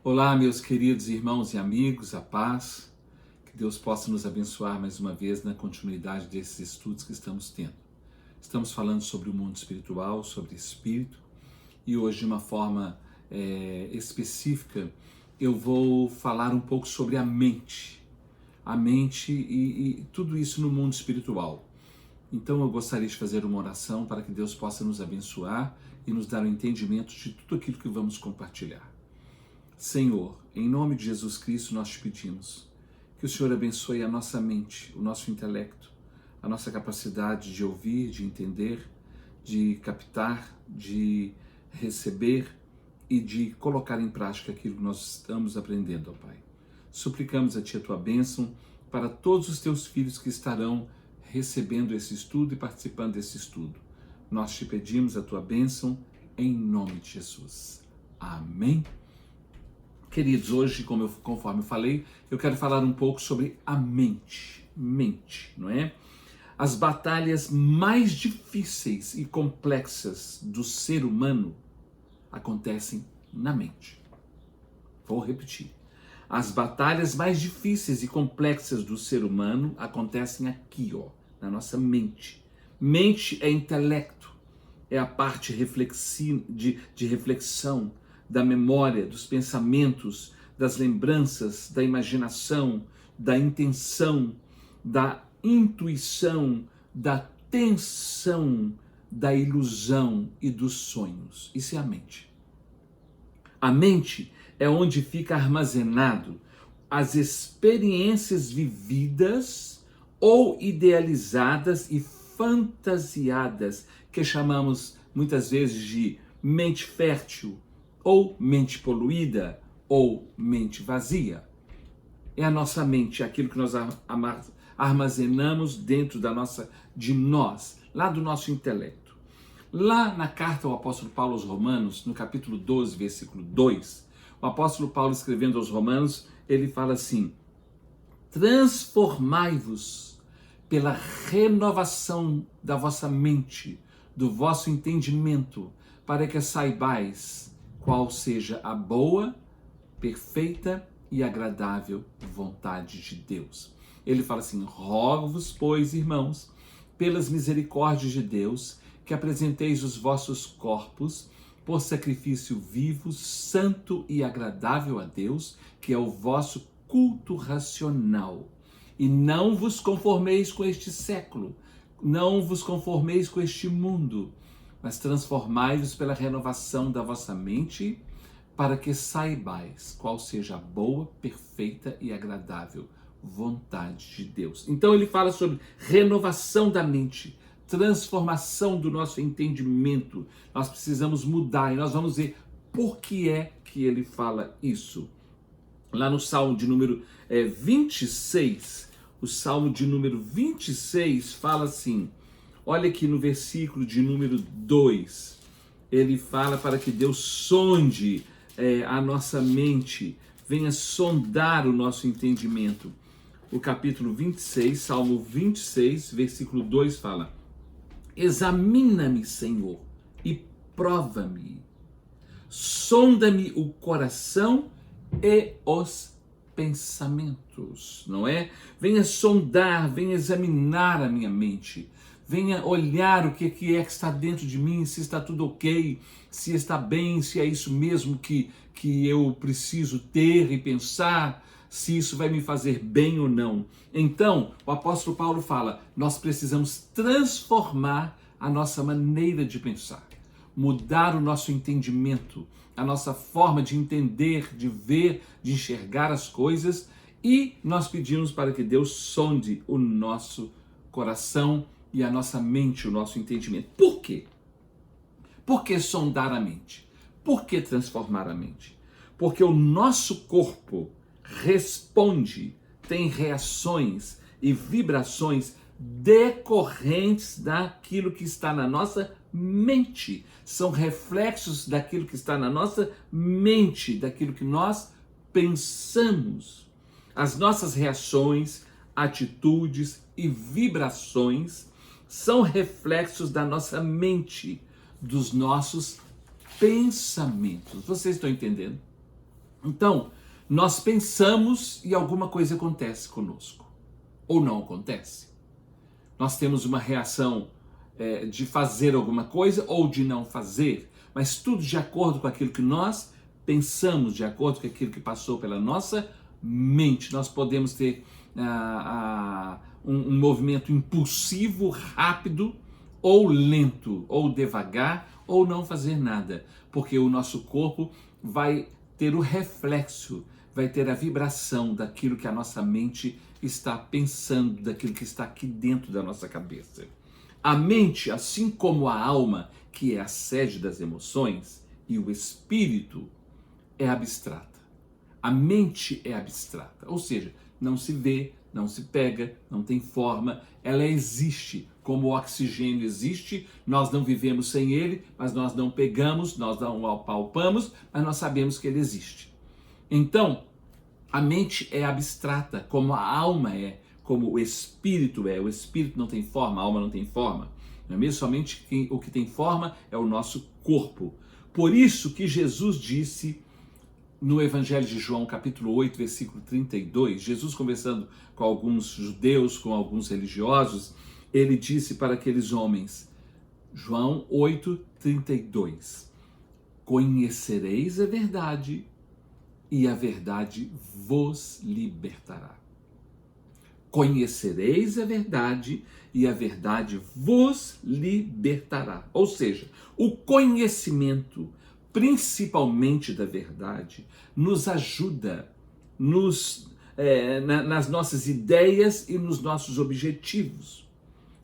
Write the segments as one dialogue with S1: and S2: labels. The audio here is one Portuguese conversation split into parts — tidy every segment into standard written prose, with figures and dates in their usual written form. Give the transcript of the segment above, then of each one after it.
S1: Olá, meus queridos irmãos e amigos, a paz, que Deus possa nos abençoar mais uma vez na continuidade desses estudos que estamos tendo. Estamos falando sobre o mundo espiritual, sobre espírito, e hoje de uma forma específica eu vou falar um pouco sobre a mente e tudo isso no mundo espiritual. Então eu gostaria de fazer uma oração para que Deus possa nos abençoar e nos dar o entendimento de tudo aquilo que vamos compartilhar. Senhor, em nome de Jesus Cristo nós te pedimos que o Senhor abençoe a nossa mente, o nosso intelecto, a nossa capacidade de ouvir, de entender, de captar, de receber e de colocar em prática aquilo que nós estamos aprendendo, ó Pai. Suplicamos a Ti a Tua bênção para todos os Teus filhos que estarão recebendo esse estudo e participando desse estudo. Nós te pedimos a Tua bênção em nome de Jesus. Amém. Queridos, hoje, conforme eu falei, eu quero falar um pouco sobre a mente, não é? As batalhas mais difíceis e complexas do ser humano acontecem na mente. Vou repetir. As batalhas mais difíceis e complexas do ser humano acontecem aqui, ó, na nossa mente. Mente é intelecto, é a parte de reflexão, da memória, dos pensamentos, das lembranças, da imaginação, da intenção, da intuição, da tensão, da ilusão e dos sonhos. Isso é a mente. A mente é onde fica armazenado as experiências vividas ou idealizadas e fantasiadas, que chamamos muitas vezes de mente fértil, ou mente poluída, ou mente vazia. É a nossa mente, aquilo que nós armazenamos dentro de nós, lá do nosso intelecto. Lá na carta ao apóstolo Paulo aos Romanos, no capítulo 12, versículo 2, o apóstolo Paulo escrevendo aos Romanos, ele fala assim: transformai-vos pela renovação da vossa mente, do vosso entendimento, para que saibais qual seja a boa, perfeita e agradável vontade de Deus. Ele fala assim: rogo-vos, pois, irmãos, pelas misericórdias de Deus, que apresenteis os vossos corpos por sacrifício vivo, santo e agradável a Deus, que é o vosso culto racional. E não vos conformeis com este século, não vos conformeis com este mundo, mas transformai-vos pela renovação da vossa mente, para que saibais qual seja a boa, perfeita e agradável vontade de Deus. Então ele fala sobre renovação da mente, transformação do nosso entendimento. Nós precisamos mudar e nós vamos ver por que é que ele fala isso. Lá no Salmo de número 26, o Salmo de número 26 fala assim. Olha aqui no versículo de número 2, ele fala para que Deus sonde a nossa mente, venha sondar o nosso entendimento. O capítulo 26, Salmo 26, versículo 2 fala: examina-me, Senhor, e prova-me, sonda-me o coração e os pensamentos, não é? Venha sondar, venha examinar a minha mente. Venha olhar o que é que está dentro de mim, se está tudo ok, se está bem, se é isso mesmo que eu preciso ter e pensar, se isso vai me fazer bem ou não. Então, o apóstolo Paulo fala, nós precisamos transformar a nossa maneira de pensar, mudar o nosso entendimento, a nossa forma de entender, de ver, de enxergar as coisas, e nós pedimos para que Deus sonde o nosso coração e a nossa mente, o nosso entendimento. Por quê? Por que sondar a mente? Por que transformar a mente? Porque o nosso corpo responde, tem reações e vibrações decorrentes daquilo que está na nossa mente. São reflexos daquilo que está na nossa mente, daquilo que nós pensamos. As nossas reações, atitudes e vibrações são reflexos da nossa mente, dos nossos pensamentos. Vocês estão entendendo? Então, nós pensamos e alguma coisa acontece conosco, ou não acontece. Nós temos uma reação de fazer alguma coisa ou de não fazer, mas tudo de acordo com aquilo que nós pensamos, de acordo com aquilo que passou pela nossa mente. Nós podemos ter um movimento impulsivo, rápido, ou lento, ou devagar, ou não fazer nada, porque o nosso corpo vai ter o reflexo, vai ter a vibração daquilo que a nossa mente está pensando, daquilo que está aqui dentro da nossa cabeça. A mente, assim como a alma, que é a sede das emoções, e o espírito é abstrata. A mente é abstrata, ou seja, não se vê, não se pega, não tem forma, ela existe. Como o oxigênio existe, nós não vivemos sem ele, mas nós não pegamos, nós não apalpamos, mas nós sabemos que ele existe. Então, a mente é abstrata, como a alma é, como o espírito é. O espírito não tem forma, a alma não tem forma. Não é mesmo? Somente o que tem forma é o nosso corpo. Por isso que Jesus disse no Evangelho de João, capítulo 8, versículo 32, Jesus conversando com alguns judeus, com alguns religiosos, ele disse para aqueles homens, João 8, 32, conhecereis a verdade e a verdade vos libertará. Conhecereis a verdade e a verdade vos libertará. Ou seja, o conhecimento, principalmente da verdade, nos ajuda nas nossas ideias e nos nossos objetivos.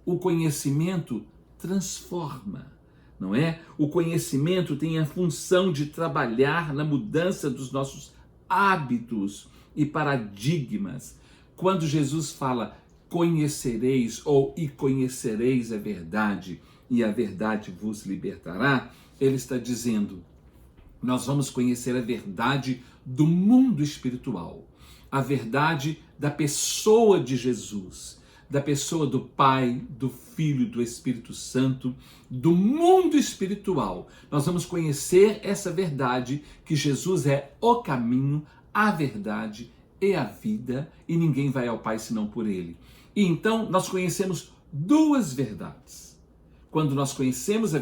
S1: O conhecimento transforma, não é? O conhecimento tem a função de trabalhar na mudança dos nossos hábitos e paradigmas. Quando Jesus fala conhecereis e conhecereis a verdade e a verdade vos libertará, ele está dizendo, nós vamos conhecer a verdade do mundo espiritual, a verdade da pessoa de Jesus, da pessoa do Pai, do Filho, do Espírito Santo, do mundo espiritual. Nós vamos conhecer essa verdade, que Jesus é o caminho, a verdade e a vida, e ninguém vai ao Pai senão por ele. E então nós conhecemos duas verdades. Quando nós conhecemos a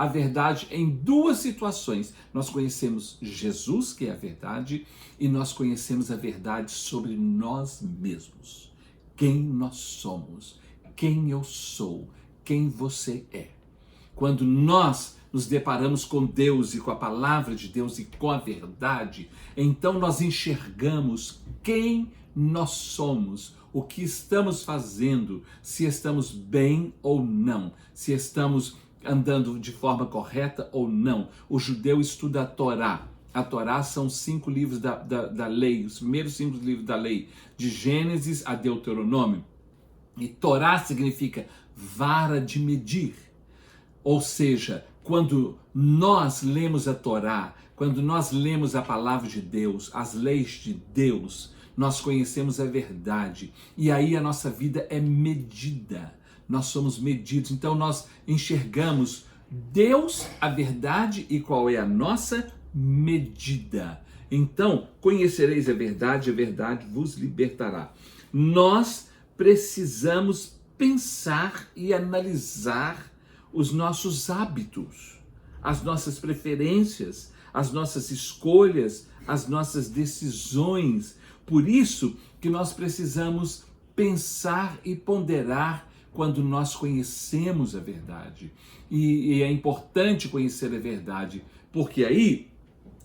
S1: verdade em duas situações. Nós conhecemos Jesus, que é a verdade, e nós conhecemos a verdade sobre nós mesmos. Quem nós somos, quem eu sou, quem você é. Quando nós nos deparamos com Deus e com a palavra de Deus e com a verdade, então nós enxergamos quem nós somos, o que estamos fazendo, se estamos bem ou não, se estamos andando de forma correta ou não. O judeu estuda a Torá. A Torá são 5 livros da lei, os primeiros 5 livros da lei, de Gênesis a Deuteronômio. E Torá significa vara de medir. Ou seja, quando nós lemos a Torá, quando nós lemos a palavra de Deus, as leis de Deus, nós conhecemos a verdade. E aí a nossa vida é medida. Nós somos medidos. Então nós enxergamos Deus, a verdade, e qual é a nossa medida. Então, conhecereis a verdade vos libertará. Nós precisamos pensar e analisar os nossos hábitos, as nossas preferências, as nossas escolhas, as nossas decisões. Por isso que nós precisamos pensar e ponderar quando nós conhecemos a verdade. E é importante conhecer a verdade, porque aí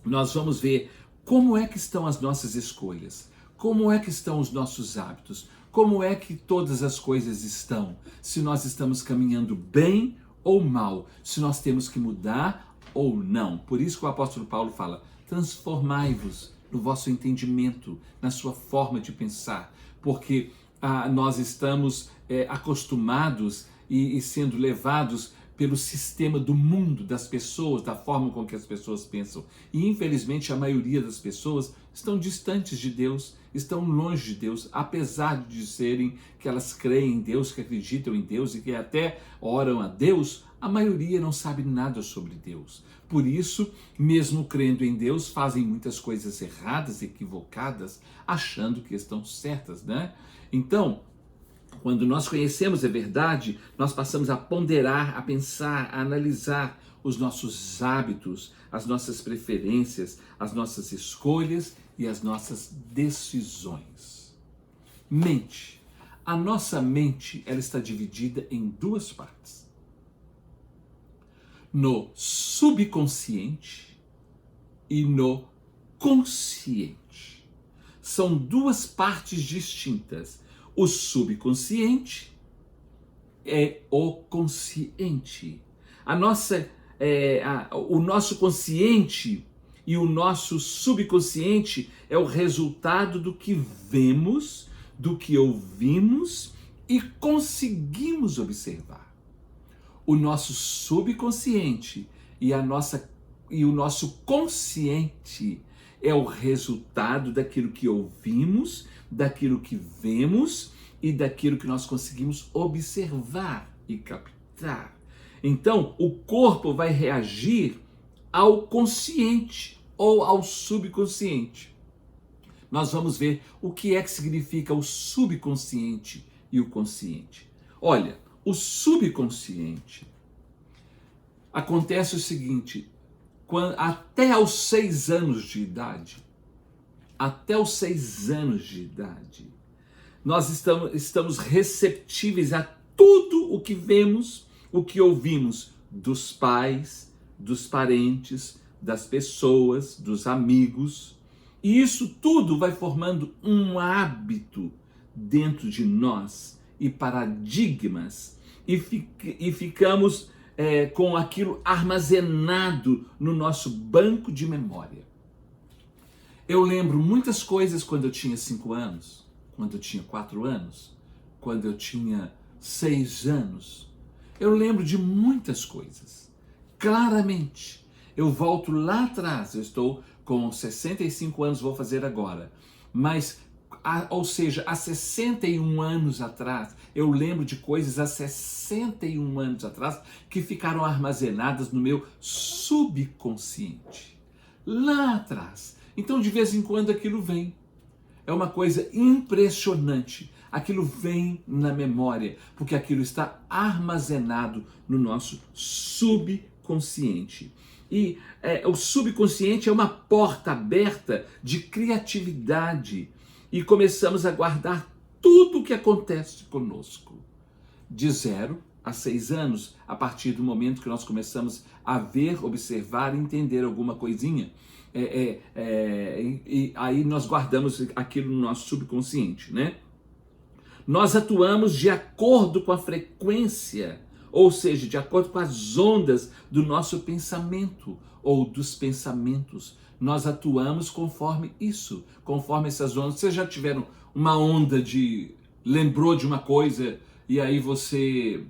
S1: nós vamos ver como é que estão as nossas escolhas, como é que estão os nossos hábitos, como é que todas as coisas estão, se nós estamos caminhando bem ou mal, se nós temos que mudar ou não. Por isso que o apóstolo Paulo fala, transformai-vos no vosso entendimento, na sua forma de pensar, porque nós estamos acostumados e sendo levados pelo sistema do mundo, das pessoas, da forma com que as pessoas pensam. E infelizmente a maioria das pessoas estão distantes de Deus, estão longe de Deus, apesar de dizerem que elas creem em Deus, que acreditam em Deus e que até oram a Deus, a maioria não sabe nada sobre Deus. Por isso, mesmo crendo em Deus, fazem muitas coisas erradas, equivocadas, achando que estão certas, né? Então, quando nós conhecemos a verdade, nós passamos a ponderar, a pensar, a analisar os nossos hábitos, as nossas preferências, as nossas escolhas e as nossas decisões. Mente. A nossa mente, ela está dividida em duas partes. No subconsciente e no consciente. São duas partes distintas. O subconsciente é o consciente. O nosso consciente e o nosso subconsciente é o resultado do que vemos, do que ouvimos e conseguimos observar. O nosso subconsciente e o nosso consciente é o resultado daquilo que ouvimos, daquilo que vemos e daquilo que nós conseguimos observar e captar. Então, o corpo vai reagir ao consciente ou ao subconsciente. Nós vamos ver o que é que significa o subconsciente e o consciente. Olha, o subconsciente acontece o seguinte: até aos 6 anos de idade, nós estamos receptíveis a tudo o que vemos, o que ouvimos dos pais, dos parentes, das pessoas, dos amigos. E isso tudo vai formando um hábito dentro de nós e paradigmas, e ficamos com aquilo armazenado no nosso banco de memória. Eu lembro muitas coisas quando eu tinha 5 anos, quando eu tinha 4 anos, quando eu tinha 6 anos. Eu lembro de muitas coisas, claramente. Eu volto lá atrás, eu estou com 65 anos, vou fazer agora, mas, ou seja, há 61 anos atrás, eu lembro de coisas há 61 anos atrás que ficaram armazenadas no meu subconsciente, lá atrás. Então, de vez em quando, aquilo vem. É uma coisa impressionante. Aquilo vem na memória, porque aquilo está armazenado no nosso subconsciente. E o subconsciente é uma porta aberta de criatividade. E começamos a guardar tudo o que acontece conosco. De 0 a 6 anos, a partir do momento que nós começamos a ver, observar, entender alguma coisinha, e aí nós guardamos aquilo no nosso subconsciente, né? Nós atuamos de acordo com a frequência, ou seja, de acordo com as ondas do nosso pensamento ou dos pensamentos. Nós atuamos conforme isso, conforme essas ondas. Vocês já tiveram uma onda lembrou de uma coisa e aí você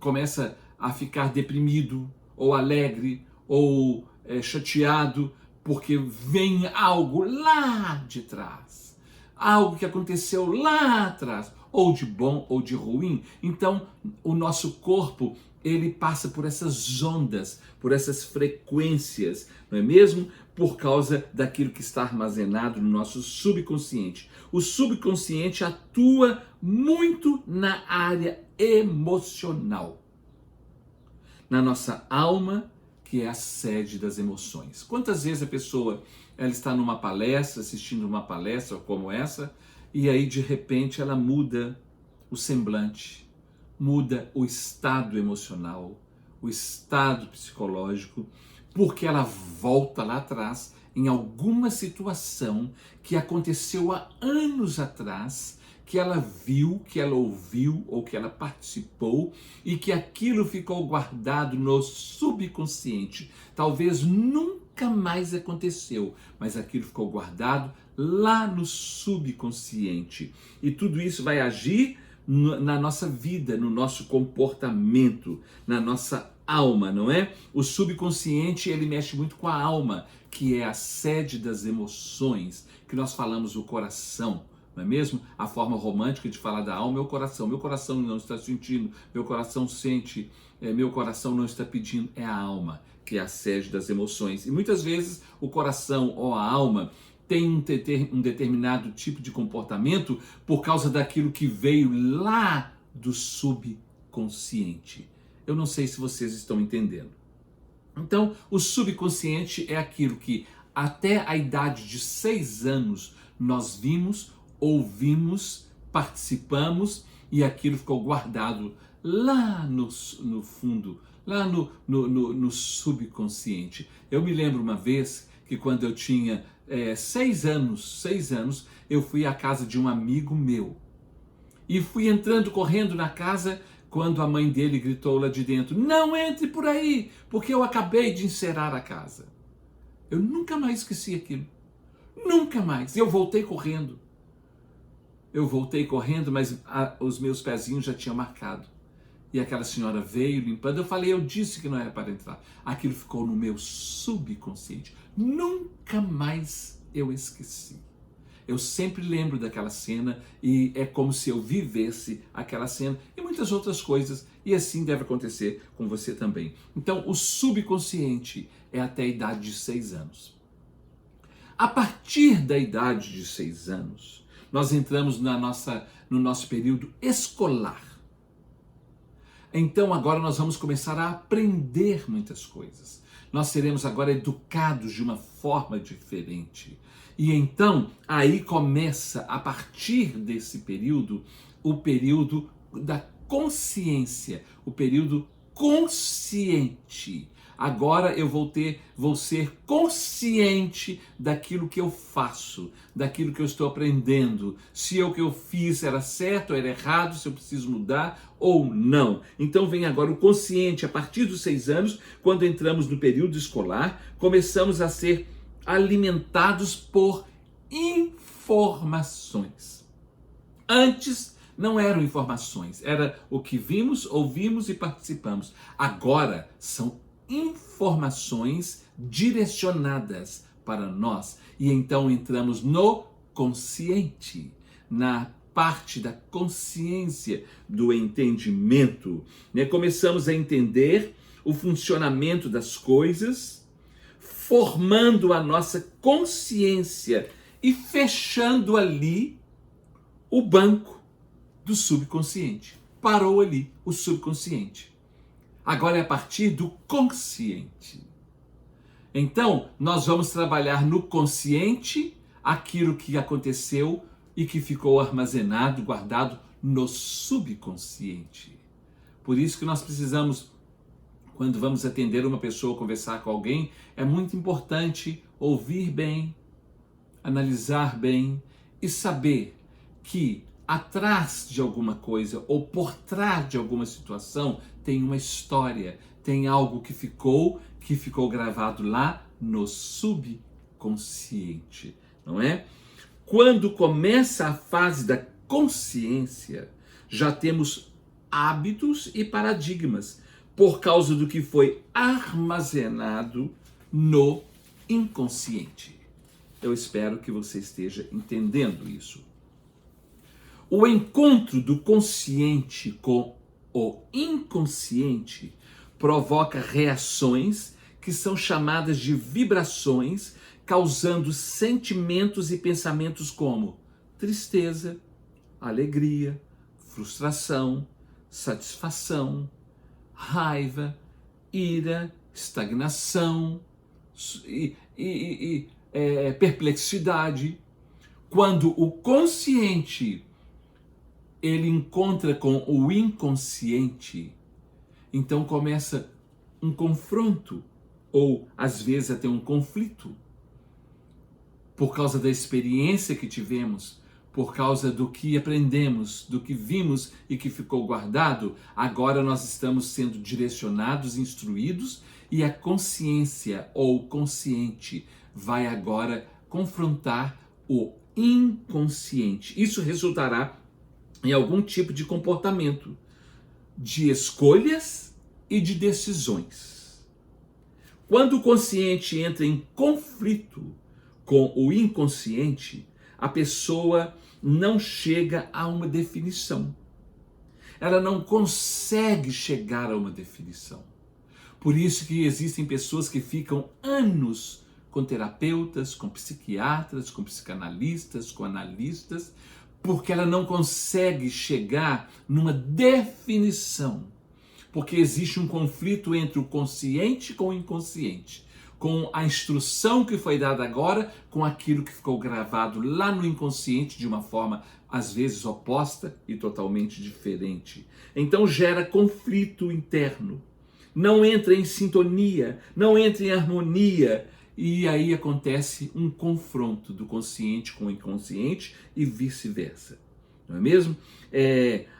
S1: começa a ficar deprimido ou alegre ou chateado porque vem algo lá de trás, algo que aconteceu lá atrás, ou de bom ou de ruim. Então, o nosso corpo, ele passa por essas ondas, por essas frequências, não é mesmo? Por causa daquilo que está armazenado no nosso subconsciente. O subconsciente atua muito na área emocional, na nossa alma, que é a sede das emoções. Quantas vezes a pessoa ela está numa palestra, assistindo uma palestra como essa, e aí de repente ela muda o semblante, muda o estado emocional, o estado psicológico, porque ela volta lá atrás em alguma situação que aconteceu há anos atrás, que ela viu, que ela ouviu ou que ela participou e que aquilo ficou guardado no subconsciente. Talvez nunca mais aconteceu, mas aquilo ficou guardado lá no subconsciente. E tudo isso vai agir na nossa vida, no nosso comportamento, na nossa alma, não é? O subconsciente, ele mexe muito com a alma, que é a sede das emoções, que nós falamos o coração. Não é mesmo? A forma romântica de falar da alma é o coração. Meu coração não está sentindo, meu coração sente, meu coração não está pedindo, é a alma, que é a sede das emoções. E muitas vezes o coração ou a alma tem um determinado tipo de comportamento por causa daquilo que veio lá do subconsciente. Eu não sei se vocês estão entendendo. Então, o subconsciente é aquilo que até a idade de 6 anos nós vimos, ouvimos, participamos e aquilo ficou guardado lá no fundo, lá no subconsciente. Eu me lembro uma vez que quando eu tinha 6 anos, eu fui à casa de um amigo meu. E fui entrando correndo na casa quando a mãe dele gritou lá de dentro: "Não entre por aí, porque eu acabei de encerar a casa." Eu nunca mais esqueci aquilo. Nunca mais. Eu voltei correndo. Mas os meus pezinhos já tinham marcado. E aquela senhora veio limpando. Eu falei: "Eu disse que não era para entrar." Aquilo ficou no meu subconsciente. Nunca mais eu esqueci. Eu sempre lembro daquela cena e é como se eu vivesse aquela cena e muitas outras coisas. E assim deve acontecer com você também. Então, o subconsciente é até a idade de 6 anos. A partir da idade de 6 anos, nós entramos no nosso período escolar. Então agora nós vamos começar a aprender muitas coisas. Nós seremos agora educados de uma forma diferente. E então aí começa, a partir desse período, o período da consciência, o período consciente. Agora eu vou ser consciente daquilo que eu faço, daquilo que eu estou aprendendo, se o que eu fiz era certo ou era errado, se eu preciso mudar ou não. Então vem agora o consciente. A partir dos 6 anos, quando entramos no período escolar, começamos a ser alimentados por informações. Antes não eram informações, era o que vimos, ouvimos e participamos. Agora são informações direcionadas para nós. E então entramos no consciente, na parte da consciência, do entendimento. Começamos a entender o funcionamento das coisas, formando a nossa consciência e fechando ali o banco do subconsciente. Parou ali o subconsciente. Agora é a partir do consciente. Então, nós vamos trabalhar no consciente aquilo que aconteceu e que ficou armazenado, guardado no subconsciente. Por isso que nós precisamos, quando vamos atender uma pessoa, conversar com alguém, é muito importante ouvir bem, analisar bem e saber que atrás de alguma coisa ou por trás de alguma situação tem uma história, tem algo que ficou gravado lá no subconsciente, não é? Quando começa a fase da consciência, já temos hábitos e paradigmas por causa do que foi armazenado no inconsciente. Eu espero que você esteja entendendo isso. O encontro do consciente com o inconsciente provoca reações que são chamadas de vibrações, causando sentimentos e pensamentos como tristeza, alegria, frustração, satisfação, raiva, ira, estagnação e perplexidade. Quando o consciente ele encontra com o inconsciente, então começa um confronto, ou às vezes até um conflito, por causa da experiência que tivemos, por causa do que aprendemos, do que vimos e que ficou guardado. Agora nós estamos sendo direcionados, instruídos, e a consciência ou consciente vai agora confrontar o inconsciente. Isso resultará em algum tipo de comportamento, de escolhas e de decisões. Quando o consciente entra em conflito com o inconsciente, a pessoa não chega a uma definição. Ela não consegue chegar a uma definição. Por isso que existem pessoas que ficam anos com terapeutas, com psiquiatras, com psicanalistas, com analistas, porque ela não consegue chegar numa definição. Porque existe um conflito entre o consciente com o inconsciente, com a instrução que foi dada agora, com aquilo que ficou gravado lá no inconsciente de uma forma, às vezes, oposta e totalmente diferente. Então gera conflito interno. Não entra em sintonia, não entra em harmonia, e aí acontece um confronto do consciente com o inconsciente e vice-versa, não é mesmo?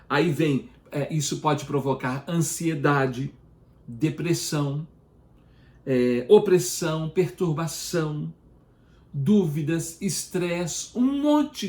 S1: Aí vem, isso pode provocar ansiedade, depressão, opressão, perturbação, dúvidas, estresse, um monte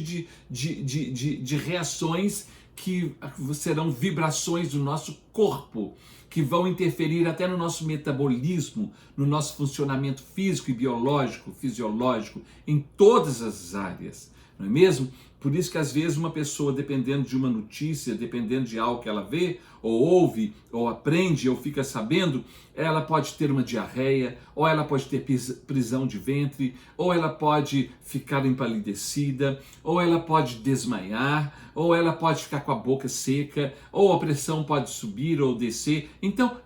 S1: de reações que serão vibrações do nosso corpo, que vão interferir até no nosso metabolismo, no nosso funcionamento físico e biológico, fisiológico, em todas as áreas, não é mesmo? Por isso que às vezes uma pessoa, dependendo de uma notícia, dependendo de algo que ela vê, ou ouve, ou aprende, ou fica sabendo, ela pode ter uma diarreia, ou ela pode ter prisão de ventre, ou ela pode ficar empalidecida, ou ela pode desmaiar, ou ela pode ficar com a boca seca, ou a pressão pode subir ou descer. Então,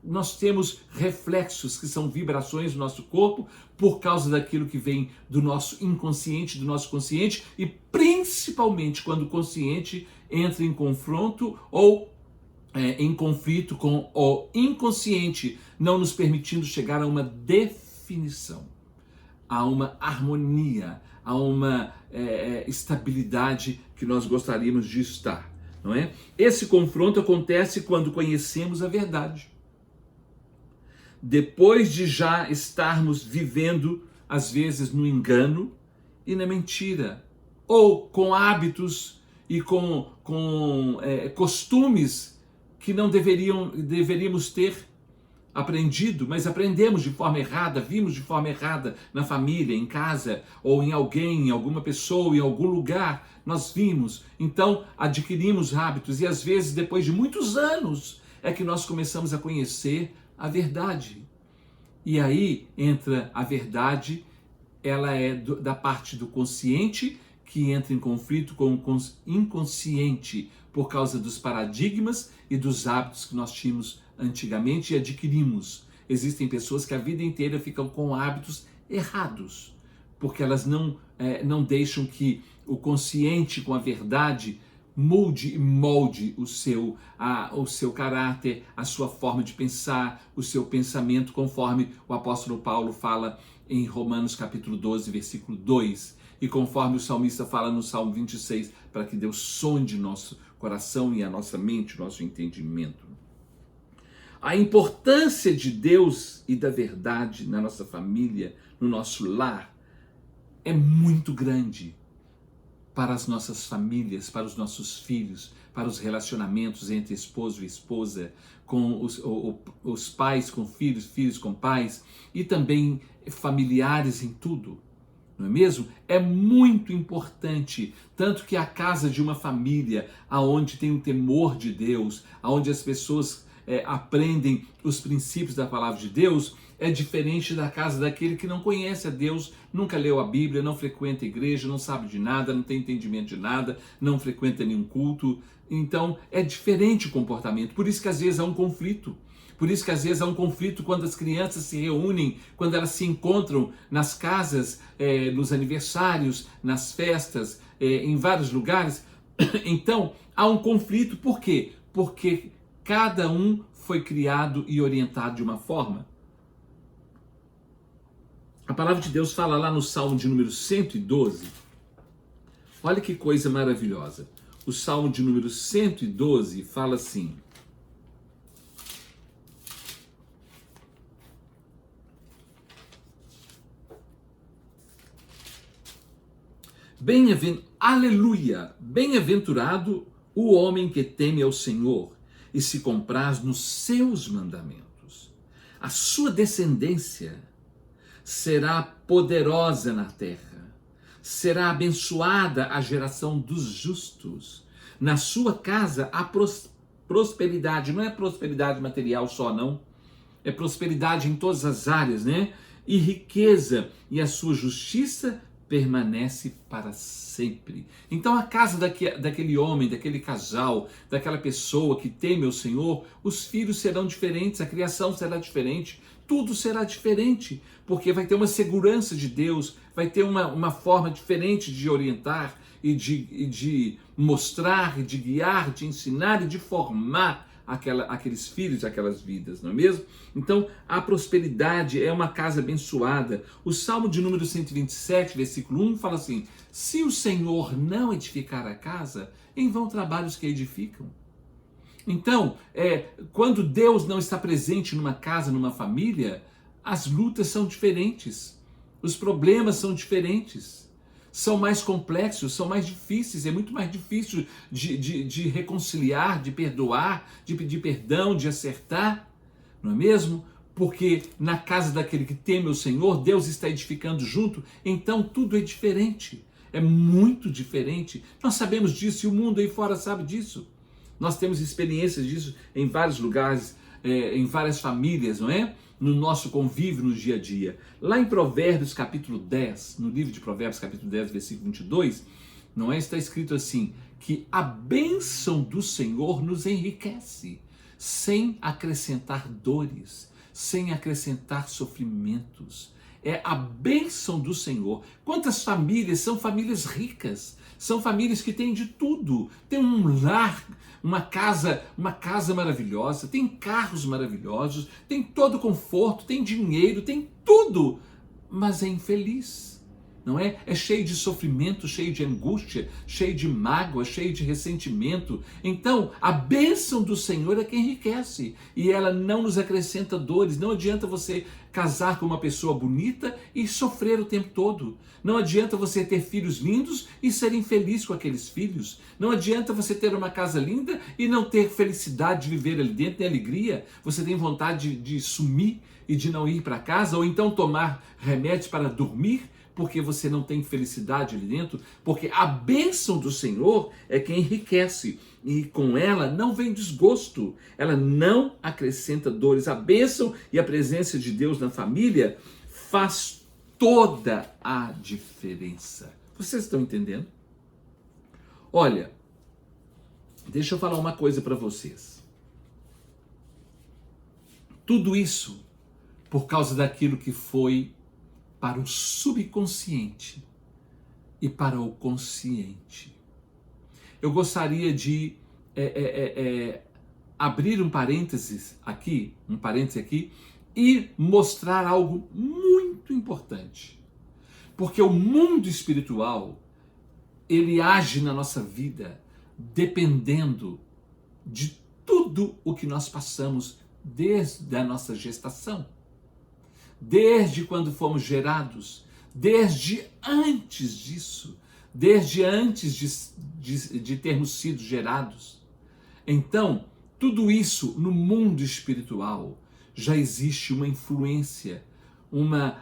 S1: nós temos reflexos que são vibrações do nosso corpo por causa daquilo que vem do nosso inconsciente, do nosso consciente, e principalmente quando o consciente entra em confronto ou em conflito com o inconsciente, não nos permitindo chegar a uma definição, a uma harmonia, a uma estabilidade que nós gostaríamos de estar. Não é? Esse confronto acontece quando conhecemos a verdade. Depois de já estarmos vivendo, às vezes, no engano e na mentira, ou com hábitos e com costumes que não deveríamos ter aprendido, mas aprendemos de forma errada, vimos de forma errada na família, em casa, ou em alguém, em alguma pessoa, em algum lugar, nós vimos, então adquirimos hábitos e às vezes depois de muitos anos é que nós começamos a conhecer a verdade. E aí entra a verdade, ela é da parte do consciente que entra em conflito com o inconsciente por causa dos paradigmas e dos hábitos que nós tínhamos antigamente e adquirimos. Existem pessoas que a vida inteira ficam com hábitos errados, porque elas não deixam que o consciente com a verdade mude e molde o seu caráter, a sua forma de pensar, o seu pensamento, conforme o apóstolo Paulo fala em Romanos capítulo 12, versículo 2, e conforme o salmista fala no Salmo 26, para que Deus sonde nosso coração e a nossa mente, o nosso entendimento. A importância de Deus e da verdade na nossa família, no nosso lar, é muito grande para as nossas famílias, para os nossos filhos, para os relacionamentos entre esposo e esposa, com os pais com filhos, filhos com pais, e também familiares em tudo. Não é mesmo? É muito importante, tanto que a casa de uma família, aonde tem o temor de Deus, aonde as pessoas aprendem os princípios da palavra de Deus, é diferente da casa daquele que não conhece a Deus, nunca leu a Bíblia, não frequenta a igreja, não sabe de nada, não tem entendimento de nada, não frequenta nenhum culto. Então é diferente o comportamento, por isso que às vezes há um conflito. Por isso que às vezes há um conflito quando as crianças se reúnem, quando elas se encontram nas casas, nos aniversários, nas festas, em vários lugares. Então há um conflito, por quê? Porque cada um foi criado e orientado de uma forma. A palavra de Deus fala lá no Salmo de número 112. Olha que coisa maravilhosa. O Salmo de número 112 fala assim: Aleluia! Bem-aventurado o homem que teme ao Senhor e se compraz nos seus mandamentos. A sua descendência será poderosa na terra. Será abençoada a geração dos justos. Na sua casa há prosperidade. Não é prosperidade material só, não. é prosperidade em todas as áreas, né? E riqueza, e a sua justiça permanece para sempre. Então a casa daquele homem, daquele casal, daquela pessoa que teme o Senhor, os filhos serão diferentes, a criação será diferente, tudo será diferente, porque vai ter uma segurança de Deus, vai ter uma forma diferente de orientar e de mostrar, e de guiar, de ensinar e de formar aqueles filhos, aquelas vidas, não é mesmo? Então, a prosperidade é uma casa abençoada. O Salmo de número 127, versículo 1, fala assim: se o Senhor não edificar a casa, em vão trabalham os que a edificam. Então, quando Deus não está presente numa casa, numa família, as lutas são diferentes, os problemas são diferentes, são mais complexos, são mais difíceis, é muito mais difícil de reconciliar, de perdoar, de pedir perdão, de acertar, não é mesmo? Porque na casa daquele que teme o Senhor, Deus está edificando junto, então tudo é diferente, é muito diferente. Nós sabemos disso e o mundo aí fora sabe disso. Nós temos experiências disso em vários lugares, em várias famílias, não é? No nosso convívio no dia a dia. Lá em Provérbios capítulo 10, no livro de Provérbios capítulo 10, versículo 22, não é? Está escrito assim, que a bênção do Senhor nos enriquece, sem acrescentar dores, sem acrescentar sofrimentos. É a bênção do Senhor. Quantas famílias são famílias ricas? São famílias que têm de tudo. Tem um lar, uma casa maravilhosa, tem carros maravilhosos, tem todo conforto, tem dinheiro, tem tudo, mas é infeliz. Não é? É cheio de sofrimento, cheio de angústia, cheio de mágoa, cheio de ressentimento. Então, a bênção do Senhor é que enriquece e ela não nos acrescenta dores. Não adianta você casar com uma pessoa bonita e sofrer o tempo todo. Não adianta você ter filhos lindos e ser infeliz com aqueles filhos. Não adianta você ter uma casa linda e não ter felicidade de viver ali dentro, nem alegria. Você tem vontade de sumir e de não ir para casa, ou então tomar remédios para dormir, porque você não tem felicidade ali dentro, porque a bênção do Senhor é que enriquece, e com ela não vem desgosto, ela não acrescenta dores. A bênção e a presença de Deus na família faz toda a diferença. Vocês estão entendendo? Olha, deixa eu falar uma coisa para vocês. Tudo isso por causa daquilo que foi para o subconsciente e para o consciente. Eu gostaria de abrir um parênteses aqui, e mostrar algo muito importante. Porque o mundo espiritual, ele age na nossa vida dependendo de tudo o que nós passamos desde a nossa gestação. Desde quando fomos gerados, desde antes disso, desde antes de termos sido gerados. Então, tudo isso no mundo espiritual já existe uma influência,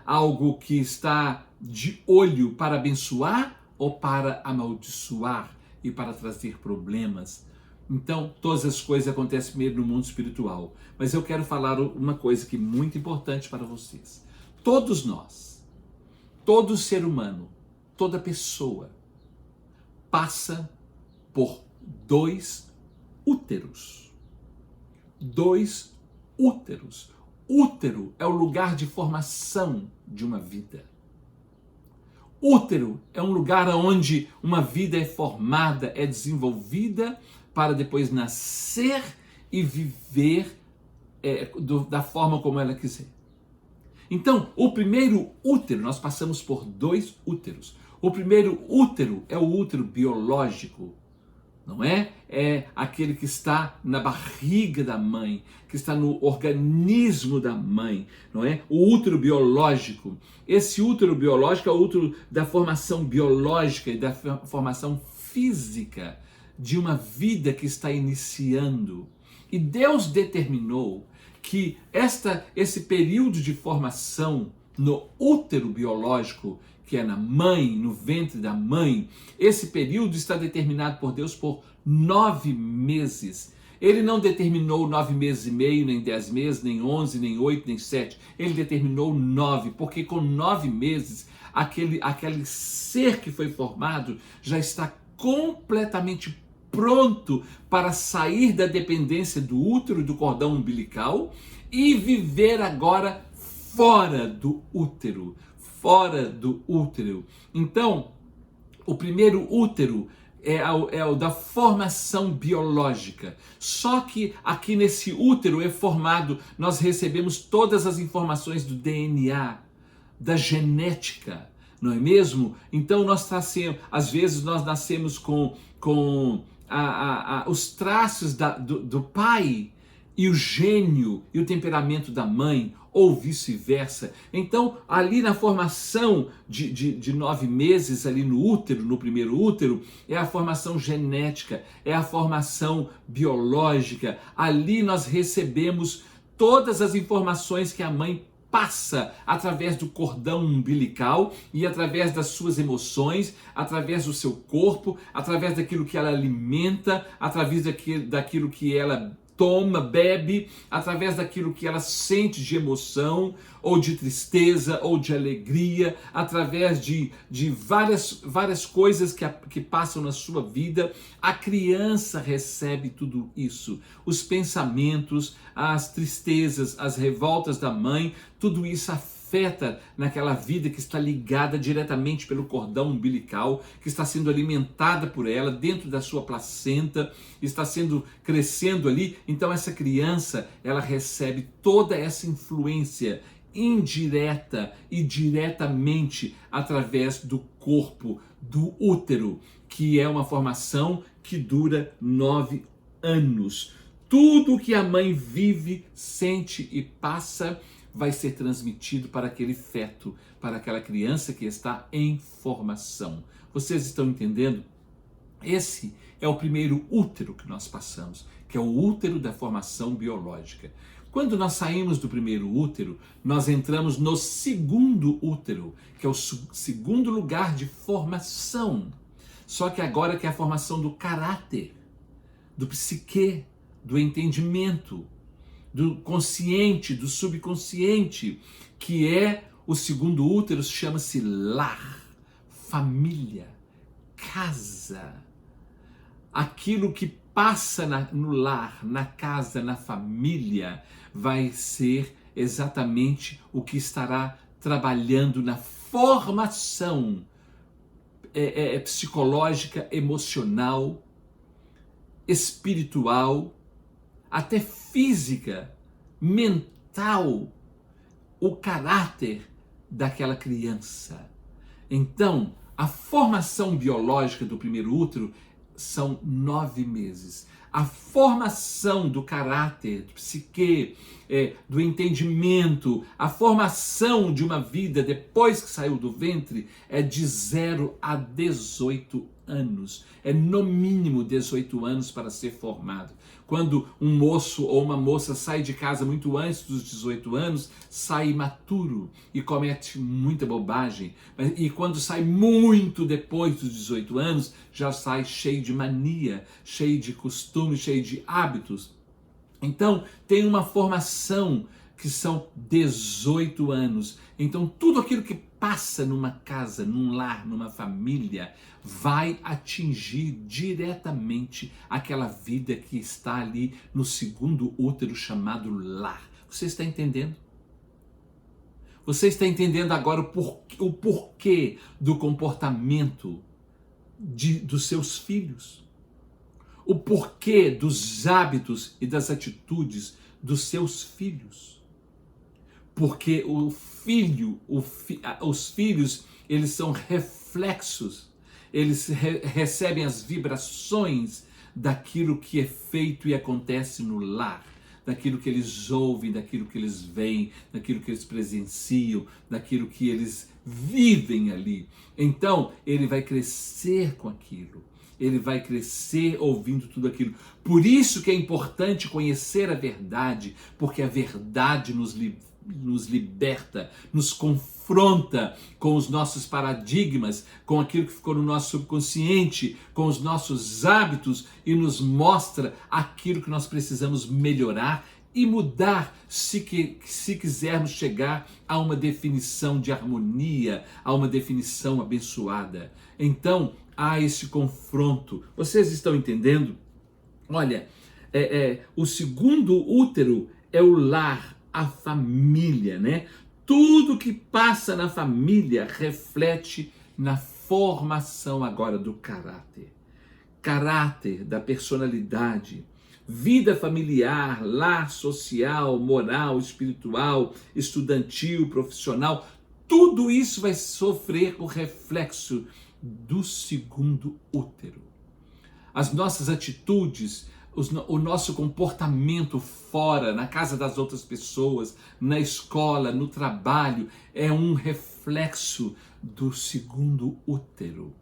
S1: algo que está de olho para abençoar ou para amaldiçoar e para trazer problemas. Então, todas as coisas acontecem primeiro no mundo espiritual. Mas eu quero falar uma coisa que é muito importante para vocês. Todos nós, todo ser humano, toda pessoa, passa por 2 úteros. 2 úteros. Útero é o lugar de formação de uma vida. Útero é um lugar onde uma vida é formada, é desenvolvida, para depois nascer e viver da forma como ela quiser. Então, o primeiro útero, nós passamos por 2 úteros. O primeiro útero é o útero biológico, não é? É aquele que está na barriga da mãe, que está no organismo da mãe, não é? O útero biológico. Esse útero biológico é o útero da formação biológica e da formação física de uma vida que está iniciando. E Deus determinou que esse período de formação no útero biológico, que é na mãe, no ventre da mãe, esse período está determinado por Deus por 9 meses. Ele não determinou 9 meses e meio, nem 10 meses, nem 11, nem 8, nem 7. Ele determinou 9, porque com 9 meses, aquele ser que foi formado já está completamente pronto para sair da dependência do útero e do cordão umbilical e viver agora fora do útero. Fora do útero. Então, o primeiro útero é o da formação biológica. Só que aqui nesse útero é formado, nós recebemos todas as informações do DNA, da genética, não é mesmo? Então às vezes nós nascemos com os traços do pai e o gênio e o temperamento da mãe, ou vice-versa. Então, ali na formação de 9 meses, ali no útero, no primeiro útero, é a formação genética, é a formação biológica. Ali nós recebemos todas as informações que a mãe passa através do cordão umbilical e através das suas emoções, através do seu corpo, através daquilo que ela alimenta, através daquilo que ela toma, bebe, através daquilo que ela sente de emoção, ou de tristeza, ou de alegria, através de várias coisas que passam na sua vida. A criança recebe tudo isso. Os pensamentos, as tristezas, as revoltas da mãe, tudo isso afeta naquela vida que está ligada diretamente pelo cordão umbilical, que está sendo alimentada por ela, dentro da sua placenta, está crescendo ali. Então essa criança, ela recebe toda essa influência indireta e diretamente através do corpo, do útero, que é uma formação que dura 9 anos. Tudo que a mãe vive, sente e passa vai ser transmitido para aquele feto, para aquela criança que está em formação. Vocês estão entendendo? Esse é o primeiro útero que nós passamos, que é o útero da formação biológica. Quando nós saímos do primeiro útero, nós entramos no segundo útero, que é o segundo lugar de formação. Só que agora que é a formação do caráter, do psique, do entendimento, do consciente, do subconsciente, que é o segundo útero, chama-se lar, família, casa. Aquilo que passa no lar, na casa, na família, vai ser exatamente o que estará trabalhando na formação psicológica, emocional, espiritual, até física, mental, o caráter daquela criança. Então, a formação biológica do primeiro útero são 9 meses. A formação do caráter, do psique, do entendimento, a formação de uma vida depois que saiu do ventre é de 0 a 18 anos. É no mínimo 18 anos para ser formado. Quando um moço ou uma moça sai de casa muito antes dos 18 anos, sai imaturo e comete muita bobagem. E quando sai muito depois dos 18 anos, já sai cheio de mania, cheio de costumes, cheio de hábitos. Então, tem uma formação que são 18 anos. Então, tudo aquilo que passa numa casa, num lar, numa família, vai atingir diretamente aquela vida que está ali no segundo útero chamado lar. Você está entendendo? Você está entendendo agora o porquê do comportamento dos seus filhos? O porquê dos hábitos e das atitudes dos seus filhos? Porque os filhos, eles são reflexos, eles recebem as vibrações daquilo que é feito e acontece no lar, daquilo que eles ouvem, daquilo que eles veem, daquilo que eles presenciam, daquilo que eles vivem ali. Então, ele vai crescer com aquilo. Ele vai crescer ouvindo tudo aquilo. Por isso que é importante conhecer a verdade, porque a verdade nos nos liberta, nos confronta com os nossos paradigmas, com aquilo que ficou no nosso subconsciente, com os nossos hábitos e nos mostra aquilo que nós precisamos melhorar e mudar se quisermos chegar a uma definição de harmonia, a uma definição abençoada. Então, há esse confronto. Vocês estão entendendo? Olha, o segundo útero é o lar, a família, né? Tudo que passa na família reflete na formação agora do caráter da personalidade, vida familiar, lar social, moral, espiritual, estudantil, profissional. Tudo isso vai sofrer o reflexo do segundo útero. As nossas atitudes, o nosso comportamento fora, na casa das outras pessoas, na escola, no trabalho, é um reflexo do segundo útero.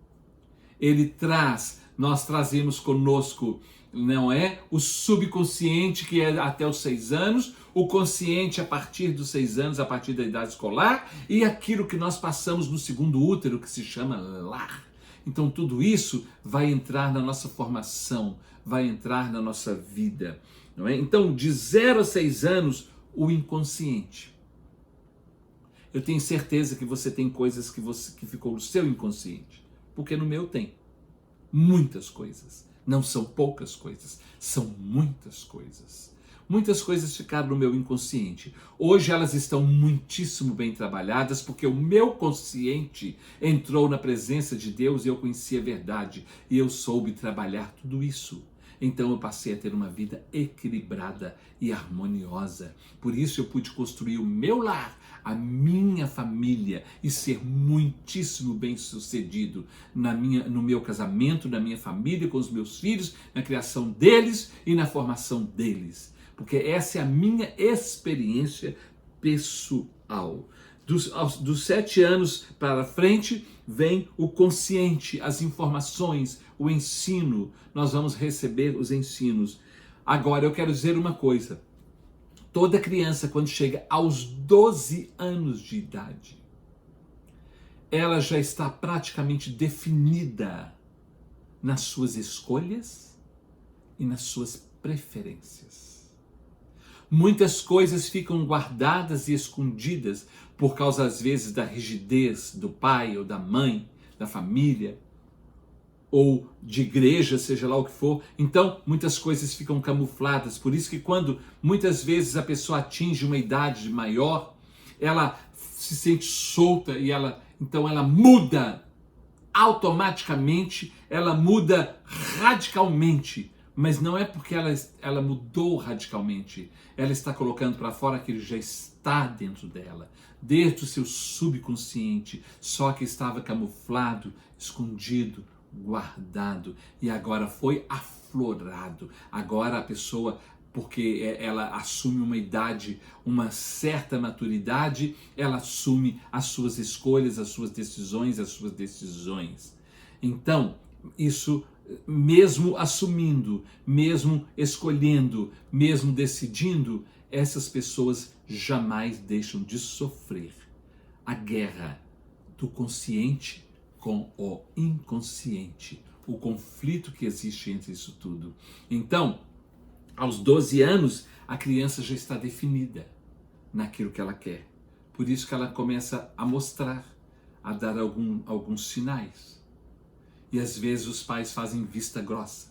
S1: Nós trazemos conosco, não é? O subconsciente, que é até os 6 anos, o consciente a partir dos 6 anos, a partir da idade escolar, e aquilo que nós passamos no segundo útero, que se chama lar. Então tudo isso vai entrar na nossa formação, vai entrar na nossa vida, não é? Então, de 0 a 6 anos, o inconsciente. Eu tenho certeza que você tem coisas que ficou no seu inconsciente, porque no meu tem. Muitas coisas. Não são poucas coisas, são muitas coisas. Muitas coisas ficaram no meu inconsciente. Hoje elas estão muitíssimo bem trabalhadas, porque o meu consciente entrou na presença de Deus e eu conheci a verdade. E eu soube trabalhar tudo isso. Então eu passei a ter uma vida equilibrada e harmoniosa. Por isso eu pude construir o meu lar, a minha família e ser muitíssimo bem sucedido no meu casamento, na minha família, com os meus filhos, na criação deles e na formação deles. Porque essa é a minha experiência pessoal. Dos 7 anos para frente vem o consciente, as informações, o ensino. Nós vamos receber os ensinos. Agora eu quero dizer uma coisa. Toda criança, quando chega aos 12 anos de idade, ela já está praticamente definida nas suas escolhas e nas suas preferências. Muitas coisas ficam guardadas e escondidas por causa, às vezes, da rigidez do pai ou da mãe, da família, ou de igreja, seja lá o que for. Então, muitas coisas ficam camufladas. Por isso que quando, muitas vezes, a pessoa atinge uma idade maior, ela se sente solta e então ela muda automaticamente, ela muda radicalmente. Mas não é porque ela mudou radicalmente. Ela está colocando para fora aquilo que já está dentro dela, dentro do seu subconsciente, só que estava camuflado, escondido, guardado, e agora foi aflorado. Agora a pessoa, porque ela assume uma idade, uma certa maturidade, ela assume as suas escolhas, as suas decisões. Então, isso, mesmo assumindo, mesmo escolhendo, mesmo decidindo, essas pessoas jamais deixam de sofrer a guerra do consciente com o inconsciente, o conflito que existe entre isso tudo. Então, aos 12 anos, a criança já está definida naquilo que ela quer. Por isso que ela começa a mostrar, a dar alguns sinais. E às vezes os pais fazem vista grossa.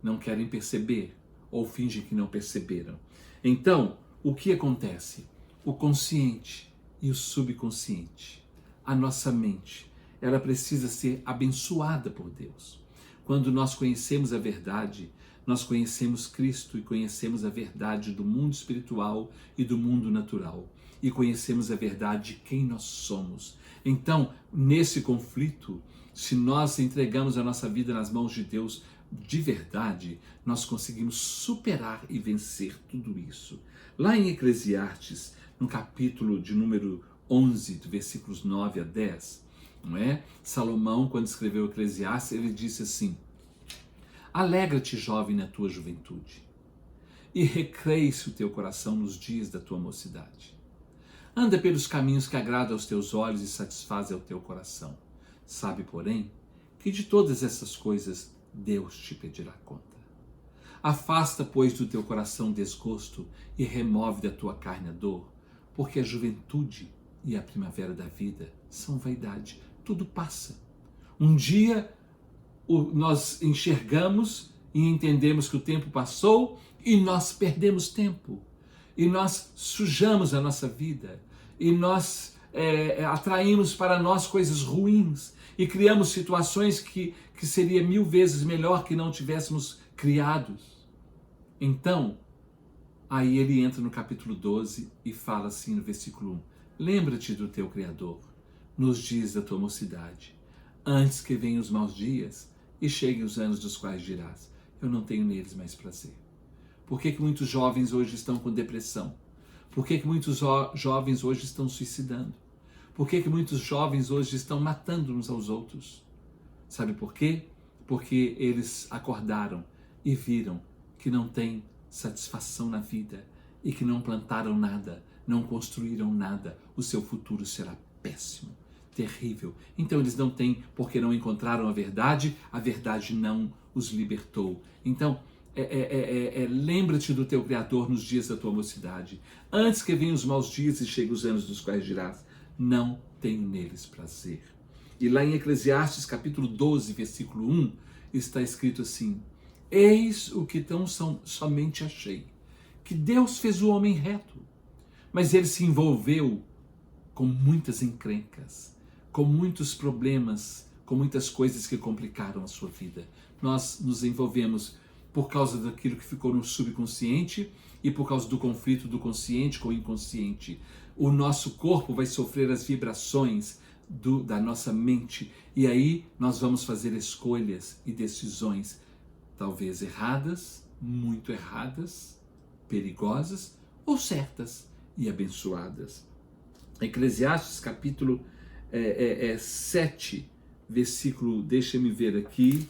S1: Não querem perceber ou fingem que não perceberam. Então, o que acontece? O consciente e o subconsciente, a nossa mente, ela precisa ser abençoada por Deus. Quando nós conhecemos a verdade, nós conhecemos Cristo e conhecemos a verdade do mundo espiritual e do mundo natural. E conhecemos a verdade de quem nós somos. Então, nesse conflito, se nós entregamos a nossa vida nas mãos de Deus de verdade, nós conseguimos superar e vencer tudo isso. Lá em Eclesiastes, no capítulo de número 11, do versículos 9 a 10, não é? Salomão, quando escreveu Eclesiastes, ele disse assim: alegra-te, jovem, na tua juventude, e recreie-se o teu coração nos dias da tua mocidade. Anda pelos caminhos que agradam aos teus olhos e satisfazem ao teu coração. Sabe, porém, que de todas essas coisas Deus te pedirá conta. Afasta, pois, do teu coração desgosto e remove da tua carne a dor, porque a juventude e a primavera da vida são vaidade. Tudo passa. Um dia nós enxergamos e entendemos que o tempo passou e nós perdemos tempo. E nós sujamos a nossa vida. E nós atraímos para nós coisas ruins. E criamos situações que seria 1000 vezes melhor que não tivéssemos criados. Então, aí ele entra no capítulo 12 e fala assim no versículo 1. Lembra-te do teu Criador nos dias da tua mocidade, antes que venham os maus dias e cheguem os anos dos quais dirás, eu não tenho neles mais prazer. Por que muitos jovens hoje estão com depressão? Por que muitos jovens hoje estão suicidando? Por que muitos jovens hoje estão matando uns aos outros? Sabe por quê? Porque eles acordaram e viram que não tem satisfação na vida e que não plantaram nada, não construíram nada. O seu futuro será péssimo, terrível. Então eles não têm, porque não encontraram a verdade não os libertou. Então, lembra-te do teu Criador nos dias da tua mocidade, antes que venham os maus dias e cheguem os anos dos quais dirás, não tenho neles prazer. E lá em Eclesiastes capítulo 12, versículo 1, está escrito assim, eis o que tão somente achei, que Deus fez o homem reto, mas ele se envolveu com muitas encrencas, com muitos problemas, com muitas coisas que complicaram a sua vida. Nós nos envolvemos por causa daquilo que ficou no subconsciente e por causa do conflito do consciente com o inconsciente. O nosso corpo vai sofrer as vibrações da nossa mente e aí nós vamos fazer escolhas e decisões talvez erradas, muito erradas, perigosas ou certas e abençoadas. Eclesiastes capítulo 7, versículo, deixa-me ver aqui,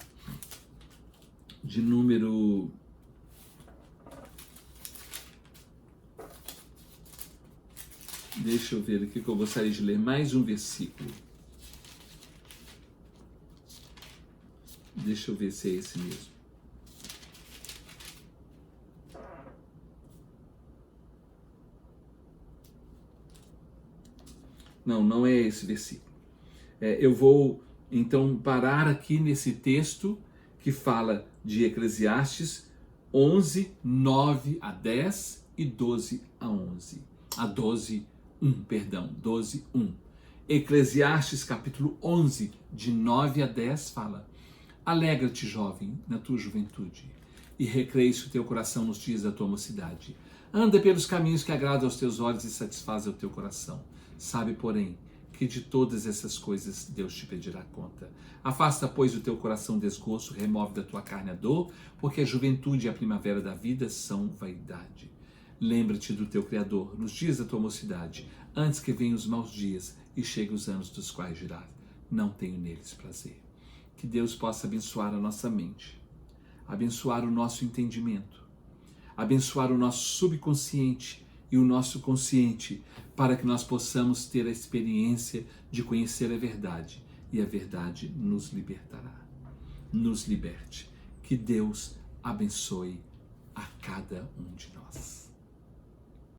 S1: de número... Deixa eu ver aqui que eu gostaria de ler mais um versículo. Deixa eu ver se é esse mesmo. Não, não é esse versículo. Eu vou então parar aqui nesse texto que fala de Eclesiastes 11, 9 a 10 e 12 a 11. A 12, 1. Eclesiastes capítulo 11, de 9 a 10 fala, alegra-te, jovem, na tua juventude, e recreie-se o teu coração nos dias da tua mocidade. Anda pelos caminhos que agradam aos teus olhos e satisfazem o teu coração. Sabe, porém, que de todas essas coisas Deus te pedirá conta. Afasta, pois, o teu coração desgosto, remove da tua carne a dor, porque a juventude e a primavera da vida são vaidade. Lembra-te do teu Criador nos dias da tua mocidade, antes que venham os maus dias e cheguem os anos dos quais dirás, não tenho neles prazer. Que Deus possa abençoar a nossa mente, abençoar o nosso entendimento, abençoar o nosso subconsciente e o nosso consciente, para que nós possamos ter a experiência de conhecer a verdade, e a verdade nos libertará, nos liberte. Que Deus abençoe a cada um de nós.